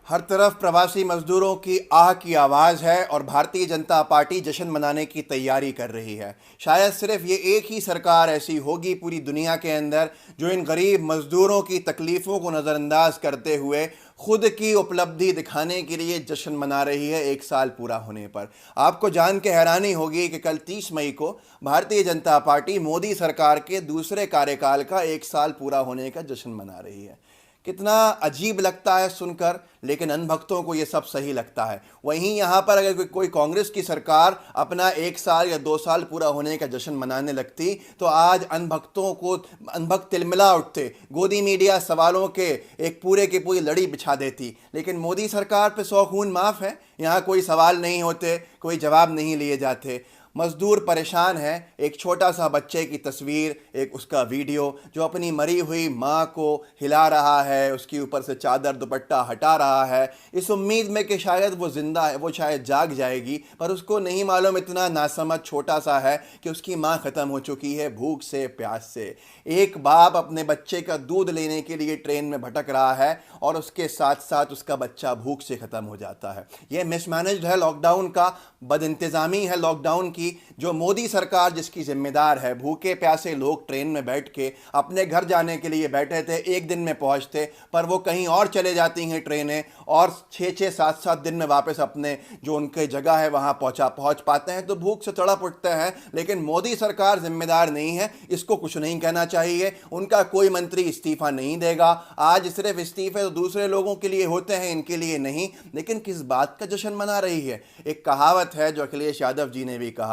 हर तरफ प्रवासी मजदूरों की आह की आवाज़ है और भारतीय जनता पार्टी जश्न मनाने की तैयारी कर रही है। शायद सिर्फ ये एक ही सरकार ऐसी होगी पूरी दुनिया के अंदर जो इन गरीब मजदूरों की तकलीफ़ों को नज़रअंदाज करते हुए खुद की उपलब्धि दिखाने के लिए जश्न मना रही है एक साल पूरा होने पर। आपको जान के हैरानी होगी कि कल 30 मई को भारतीय जनता पार्टी मोदी सरकार के दूसरे कार्यकाल का एक साल पूरा होने का जश्न मना रही है। कितना अजीब लगता है सुनकर, लेकिन अनभक्तों को ये सब सही लगता है। वहीं यहाँ पर अगर कोई कांग्रेस की सरकार अपना एक साल या 2 साल पूरा होने का जश्न मनाने लगती तो आज अनभक्त तिलमिला उठते, गोदी मीडिया सवालों के एक पूरे की पूरी लड़ी बिछा देती। लेकिन मोदी सरकार पे 100 खून माफ़ है, यहाँ कोई सवाल नहीं होते, कोई जवाब नहीं लिए जाते। मजदूर परेशान है। एक छोटा सा बच्चे की तस्वीर, एक उसका वीडियो जो अपनी मरी हुई माँ को हिला रहा है, उसके ऊपर से चादर दुपट्टा हटा रहा है, इस उम्मीद में कि शायद वो ज़िंदा है, वो शायद जाग जाएगी, पर उसको नहीं मालूम, इतना नासमझ छोटा सा है कि उसकी माँ ख़त्म हो चुकी है भूख से, प्यास से। एक बाप अपने बच्चे का दूध लेने के लिए ट्रेन में भटक रहा है और उसके साथ साथ उसका बच्चा भूख से ख़त्म हो जाता है। यह मिसमैनेज्ड है लॉकडाउन का, बदइंतज़ामी है लॉकडाउन की, जो मोदी सरकार जिसकी जिम्मेदार है। भूखे प्यासे लोग ट्रेन में बैठ के अपने घर जाने के लिए बैठे थे, एक दिन में पहुंचते, पर वो कहीं और चले जाती हैं ट्रेनें और 6-6, 7-7 दिन में वापस अपने जो उनके जगह है वहां पहुंच पाते हैं, तो भूख से तड़प उठते हैं। लेकिन मोदी सरकार जिम्मेदार नहीं है, इसको कुछ नहीं कहना चाहिए। उनका कोई मंत्री इस्तीफा नहीं देगा। आज सिर्फ इस्तीफे तो दूसरे लोगों के लिए होते हैं, इनके लिए नहीं। लेकिन किस बात का जश्न मना रही है? एक कहावत है जो अखिलेश यादव जी ने भी कहा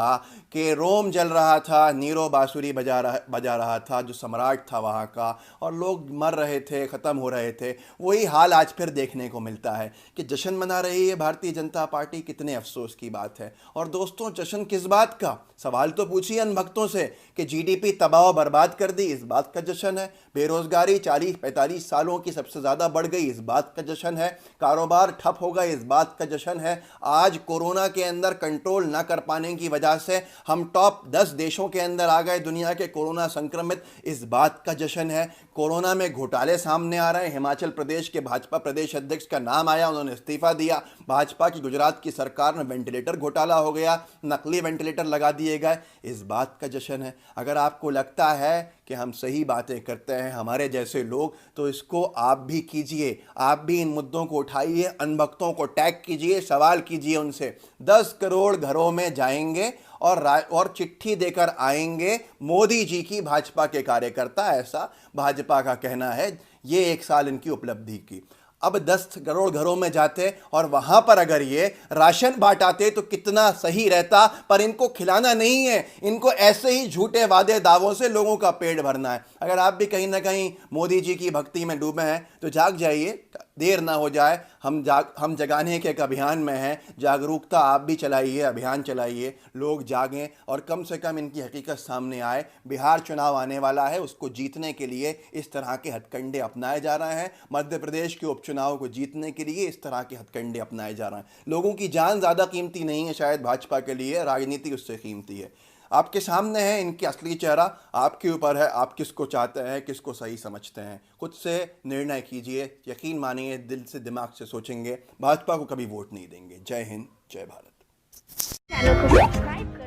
कि रोम जल रहा था, नीरो बांसुरी बजा रहा था, जो सम्राट था वहाँ का, और लोग मर रहे थे, ख़त्म हो रहे थे। वही हाल आज फिर देखने को मिलता है कि जश्न मना रही है भारतीय जनता पार्टी। कितने अफसोस की बात है। और दोस्तों, जश्न किस बात का? सवाल तो पूछिए अन भक्तों से कि जीडीपी तबाह बर्बाद कर दी, इस बात का जश्न है। बेरोजगारी 40-45 सालों की सबसे ज़्यादा बढ़ गई, इस बात का जश्न है। कारोबार ठप हो गए, इस बात का जश्न है। आज कोरोना के अंदर कंट्रोल ना कर पाने की वजह से हम टॉप 10 देशों के अंदर आ गए दुनिया के कोरोना संक्रमित, इस बात का जश्न है। कोरोना में घोटाले सामने आ रहे हैं। हिमाचल प्रदेश के भाजपा प्रदेश अध्यक्ष का नाम आया, उन्होंने इस्तीफा दिया। भाजपा की गुजरात की सरकार में वेंटिलेटर घोटाला हो गया, नकली वेंटिलेटर लगा दिए गए, इस बात का जश्न है। अगर आपको लगता है कि हम सही बातें करते हैं हमारे जैसे लोग, तो इसको आप भी कीजिए, आप भी इन मुद्दों को उठाइए, अनभक्तों को टैग कीजिए, सवाल कीजिए उनसे। 10 करोड़ घरों में जाएंगे और चिट्ठी देकर आएंगे मोदी जी की भाजपा के कार्यकर्ता, ऐसा भाजपा का कहना है। ये एक साल इनकी उपलब्धि की। अब 10 करोड़ घरों में जाते और वहां पर अगर ये राशन बांटाते तो कितना सही रहता, पर इनको खिलाना नहीं है, इनको ऐसे ही झूठे वादे दावों से लोगों का पेट भरना है। अगर आप भी कहीं ना कहीं मोदी जी की भक्ति में डूबे हैं तो जाग जाइए, देर ना हो जाए। हम जगाने के एक अभियान में हैं, जागरूकता आप भी चलाइए, अभियान चलाइए, लोग जागें और कम से कम इनकी हकीकत सामने आए। बिहार चुनाव आने वाला है, उसको जीतने के लिए इस तरह के हथकंडे अपनाए जा रहे हैं। मध्य प्रदेश के उपचुनाव को जीतने के लिए इस तरह के हथकंडे अपनाए जा रहे हैं। लोगों की जान ज़्यादा कीमती नहीं है शायद भाजपा के लिए, राजनीति उससे कीमती है। आपके सामने है इनकी असली चेहरा, आपके ऊपर है, आप किसको चाहते हैं, किसको सही समझते हैं। खुद से निर्णय कीजिए, यकीन मानिए, दिल से दिमाग से सोचेंगे, भाजपा को कभी वोट नहीं देंगे। जय हिंद, जय भारत। चैनल को सब्सक्राइब